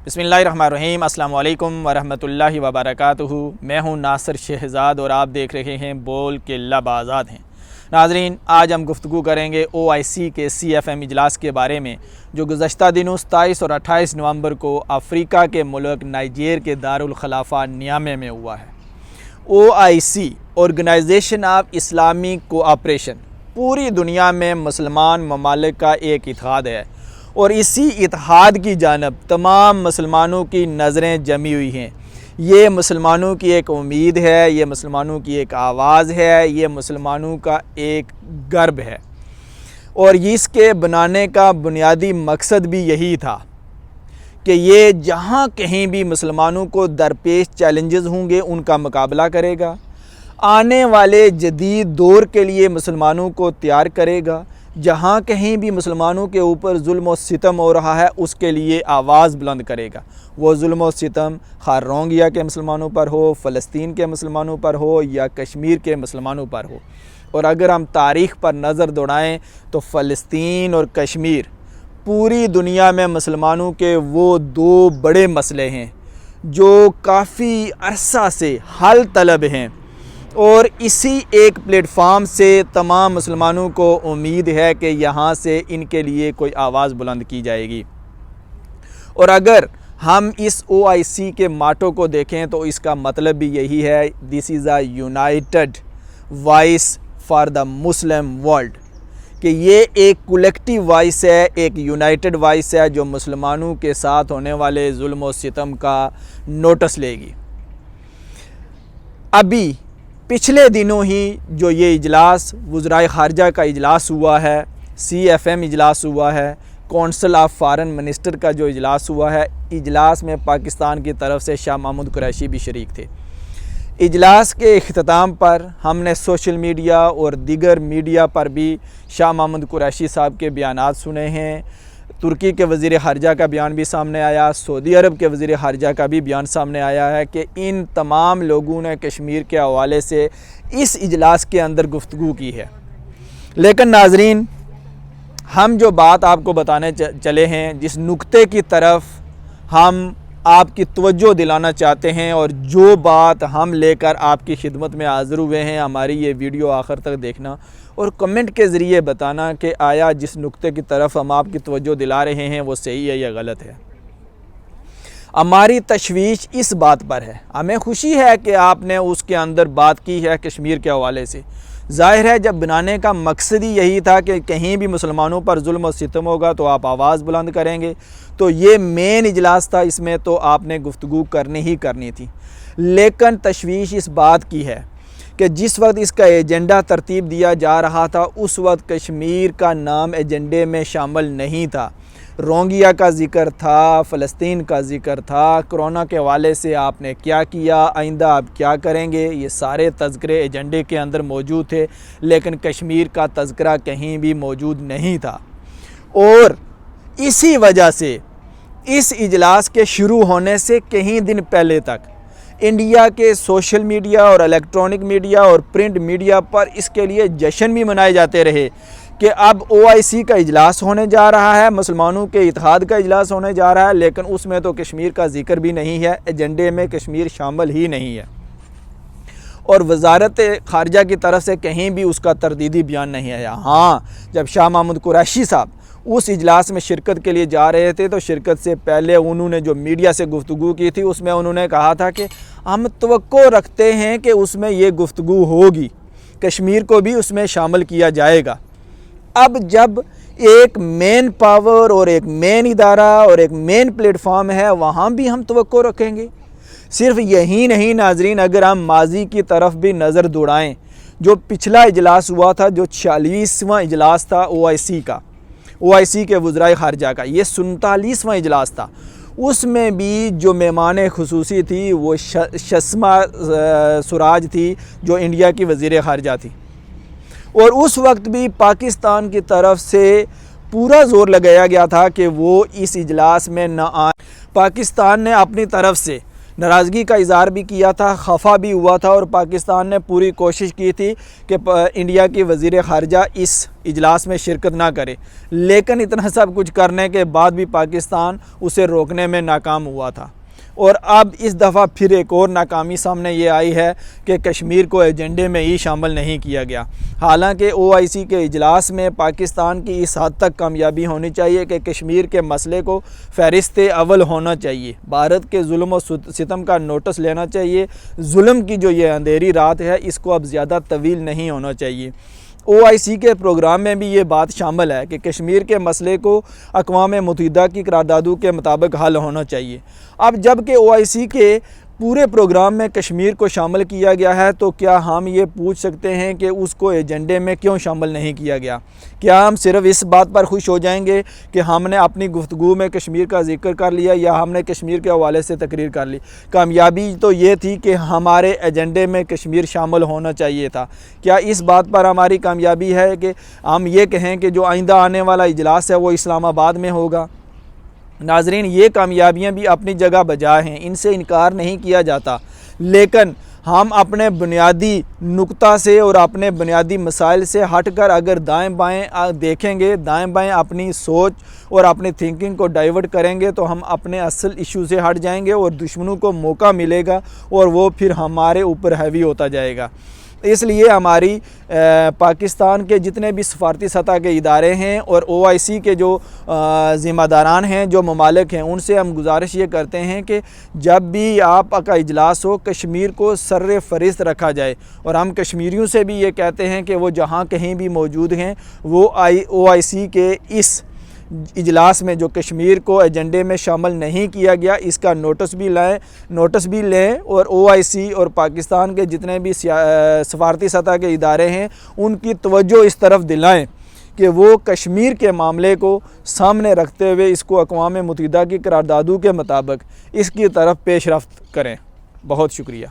بسم اللہ الرحمن الرحیم۔ السلام علیکم ورحمۃ اللہ وبرکاتہ۔ میں ہوں ناصر شہزاد اور آپ دیکھ رہے ہیں بول کے لب آزاد ہیں۔ ناظرین، آج ہم گفتگو کریں گے OIC کے CFM اجلاس کے بارے میں جو گزشتہ دنوں 27 اور 28 نومبر کو افریقہ کے ملک نائجیر کے دارالخلافہ نیامے میں ہوا ہے۔ OIC organisation of Islamic cooperation پوری دنیا میں مسلمان ممالک کا ایک اتحاد ہے اور اسی اتحاد کی جانب تمام مسلمانوں کی نظریں جمی ہوئی ہیں۔ یہ مسلمانوں کی ایک امید ہے، یہ مسلمانوں کی ایک آواز ہے، یہ مسلمانوں کا ایک گرب ہے، اور اس کے بنانے کا بنیادی مقصد بھی یہی تھا کہ یہ جہاں کہیں بھی مسلمانوں کو درپیش چیلنجز ہوں گے ان کا مقابلہ کرے گا، آنے والے جدید دور کے لیے مسلمانوں کو تیار کرے گا، جہاں کہیں بھی مسلمانوں کے اوپر ظلم و ستم ہو رہا ہے اس کے لیے آواز بلند کرے گا۔ وہ ظلم و ستم خواہ روہنگیا کے مسلمانوں پر ہو، فلسطین کے مسلمانوں پر ہو یا کشمیر کے مسلمانوں پر ہو۔ اور اگر ہم تاریخ پر نظر دوڑائیں تو فلسطین اور کشمیر پوری دنیا میں مسلمانوں کے وہ دو بڑے مسئلے ہیں جو کافی عرصہ سے حل طلب ہیں، اور اسی ایک پلیٹ فارم سے تمام مسلمانوں کو امید ہے کہ یہاں سے ان کے لیے کوئی آواز بلند کی جائے گی۔ اور اگر ہم اس OIC کے ماٹو کو دیکھیں تو اس کا مطلب بھی یہی ہے، this is a united voice for the Muslim world, کہ یہ ایک کولیکٹیو وائس ہے، ایک یونائٹڈ وائس ہے جو مسلمانوں کے ساتھ ہونے والے ظلم و ستم کا نوٹس لے گی۔ ابھی پچھلے دنوں ہی جو یہ اجلاس وزرائے خارجہ کا اجلاس ہوا ہے، CFM اجلاس ہوا ہے، کونسل آف فارن منسٹر کا جو اجلاس ہوا ہے، اجلاس میں پاکستان کی طرف سے شاہ محمود قریشی بھی شریک تھے۔ اجلاس کے اختتام پر ہم نے سوشل میڈیا اور دیگر میڈیا پر بھی شاہ محمود قریشی صاحب کے بیانات سنے ہیں۔ ترکی کے وزیر خارجہ کا بیان بھی سامنے آیا، سعودی عرب کے وزیر خارجہ کا بھی بیان سامنے آیا ہے کہ ان تمام لوگوں نے کشمیر کے حوالے سے اس اجلاس کے اندر گفتگو کی ہے۔ لیکن ناظرین، ہم جو بات آپ کو بتانے چلے ہیں، جس نقطے کی طرف ہم آپ کی توجہ دلانا چاہتے ہیں اور جو بات ہم لے کر آپ کی خدمت میں حاضر ہوئے ہیں، ہماری یہ ویڈیو آخر تک دیکھنا اور کمنٹ کے ذریعے بتانا کہ آیا جس نقطے کی طرف ہم آپ کی توجہ دلا رہے ہیں وہ صحیح ہے یا غلط ہے۔ ہماری تشویش اس بات پر ہے، ہمیں خوشی ہے کہ آپ نے اس کے اندر بات کی ہے کشمیر کے حوالے سے۔ ظاہر ہے جب بنانے کا مقصد ہی یہی تھا کہ کہیں بھی مسلمانوں پر ظلم و ستم ہوگا تو آپ آواز بلند کریں گے، تو یہ مین اجلاس تھا، اس میں تو آپ نے گفتگو کرنی ہی کرنی تھی۔ لیکن تشویش اس بات کی ہے کہ جس وقت اس کا ایجنڈا ترتیب دیا جا رہا تھا اس وقت کشمیر کا نام ایجنڈے میں شامل نہیں تھا۔ روہنگیا کا ذکر تھا، فلسطین کا ذکر تھا، کرونا کے حوالے سے آپ نے کیا کیا، آئندہ آپ کیا کریں گے، یہ سارے تذکرے ایجنڈے کے اندر موجود تھے، لیکن کشمیر کا تذکرہ کہیں بھی موجود نہیں تھا۔ اور اسی وجہ سے اس اجلاس کے شروع ہونے سے کئی دن پہلے تک انڈیا کے سوشل میڈیا اور الیکٹرانک میڈیا اور پرنٹ میڈیا پر اس کے لیے جشن بھی منائے جاتے رہے کہ اب OIC کا اجلاس ہونے جا رہا ہے، مسلمانوں کے اتحاد کا اجلاس ہونے جا رہا ہے، لیکن اس میں تو کشمیر کا ذکر بھی نہیں ہے، ایجنڈے میں کشمیر شامل ہی نہیں ہے، اور وزارت خارجہ کی طرف سے کہیں بھی اس کا تردیدی بیان نہیں آیا۔ ہاں، جب شاہ محمود قریشی صاحب اس اجلاس میں شرکت کے لیے جا رہے تھے تو شرکت سے پہلے انہوں نے جو میڈیا سے گفتگو کی تھی اس میں انہوں نے کہا تھا کہ ہم توقع رکھتے ہیں کہ اس میں یہ گفتگو ہوگی، کشمیر کو بھی اس میں شامل کیا جائے گا۔ اب جب ایک مین پاور اور ایک مین ادارہ اور ایک مین پلیٹ فارم ہے وہاں بھی ہم توقع رکھیں گے۔ صرف یہی نہیں ناظرین، اگر ہم ماضی کی طرف بھی نظر دوڑائیں، جو پچھلا اجلاس ہوا تھا، جو 46واں اجلاس تھا OIC کا، OIC کے وزرائے خارجہ کا، یہ 47واں اجلاس تھا، اس میں بھی جو مہمان خصوصی تھی وہ ششما سوراج تھی جو انڈیا کی وزیر خارجہ تھی، اور اس وقت بھی پاکستان کی طرف سے پورا زور لگایا گیا تھا کہ وہ اس اجلاس میں نہ آئیں۔ پاکستان نے اپنی طرف سے ناراضگی کا اظہار بھی کیا تھا، خفا بھی ہوا تھا، اور پاکستان نے پوری کوشش کی تھی کہ انڈیا کی وزیر خارجہ اس اجلاس میں شرکت نہ کرے، لیکن اتنا سب کچھ کرنے کے بعد بھی پاکستان اسے روکنے میں ناکام ہوا تھا۔ اور اب اس دفعہ پھر ایک اور ناکامی سامنے یہ آئی ہے کہ کشمیر کو ایجنڈے میں ہی شامل نہیں کیا گیا، حالانکہ OIC کے اجلاس میں پاکستان کی اس حد تک کامیابی ہونی چاہیے کہ کشمیر کے مسئلے کو فہرست اول ہونا چاہیے، بھارت کے ظلم و ستم کا نوٹس لینا چاہیے، ظلم کی جو یہ اندھیری رات ہے اس کو اب زیادہ طویل نہیں ہونا چاہیے۔ OIC کے پروگرام میں بھی یہ بات شامل ہے کہ کشمیر کے مسئلے کو اقوام متحدہ کی قراردادوں کے مطابق حل ہونا چاہیے۔ اب جب کہ OIC کے پورے پروگرام میں کشمیر کو شامل کیا گیا ہے تو کیا ہم یہ پوچھ سکتے ہیں کہ اس کو ایجنڈے میں کیوں شامل نہیں کیا گیا؟ کیا ہم صرف اس بات پر خوش ہو جائیں گے کہ ہم نے اپنی گفتگو میں کشمیر کا ذکر کر لیا یا ہم نے کشمیر کے حوالے سے تقریر کر لی؟ کامیابی تو یہ تھی کہ ہمارے ایجنڈے میں کشمیر شامل ہونا چاہیے تھا۔ کیا اس بات پر ہماری کامیابی ہے کہ ہم یہ کہیں کہ جو آئندہ آنے والا اجلاس ہے وہ اسلام آباد میں ہوگا؟ ناظرین، یہ کامیابیاں بھی اپنی جگہ بجا ہیں، ان سے انکار نہیں کیا جاتا، لیکن ہم اپنے بنیادی نقطہ سے اور اپنے بنیادی مسائل سے ہٹ کر اگر دائیں بائیں دیکھیں گے، دائیں بائیں اپنی سوچ اور اپنی تھنکنگ کو ڈائیورٹ کریں گے تو ہم اپنے اصل ایشو سے ہٹ جائیں گے اور دشمنوں کو موقع ملے گا اور وہ پھر ہمارے اوپر ہیوی ہوتا جائے گا۔ اس لیے ہماری پاکستان کے جتنے بھی سفارتی سطح کے ادارے ہیں اور OIC کے جو ذمہ داران ہیں، جو ممالک ہیں، ان سے ہم گزارش یہ کرتے ہیں کہ جب بھی آپ کا اجلاس ہو کشمیر کو سر فہرست رکھا جائے، اور ہم کشمیریوں سے بھی یہ کہتے ہیں کہ وہ جہاں کہیں بھی موجود ہیں وہ OIC کے اس اجلاس میں جو کشمیر کو ایجنڈے میں شامل نہیں کیا گیا اس کا نوٹس بھی لیں اور OIC اور پاکستان کے جتنے بھی سفارتی سطح کے ادارے ہیں ان کی توجہ اس طرف دلائیں کہ وہ کشمیر کے معاملے کو سامنے رکھتے ہوئے اس کو اقوام متحدہ کی قراردادوں کے مطابق اس کی طرف پیش رفت کریں۔ بہت شکریہ۔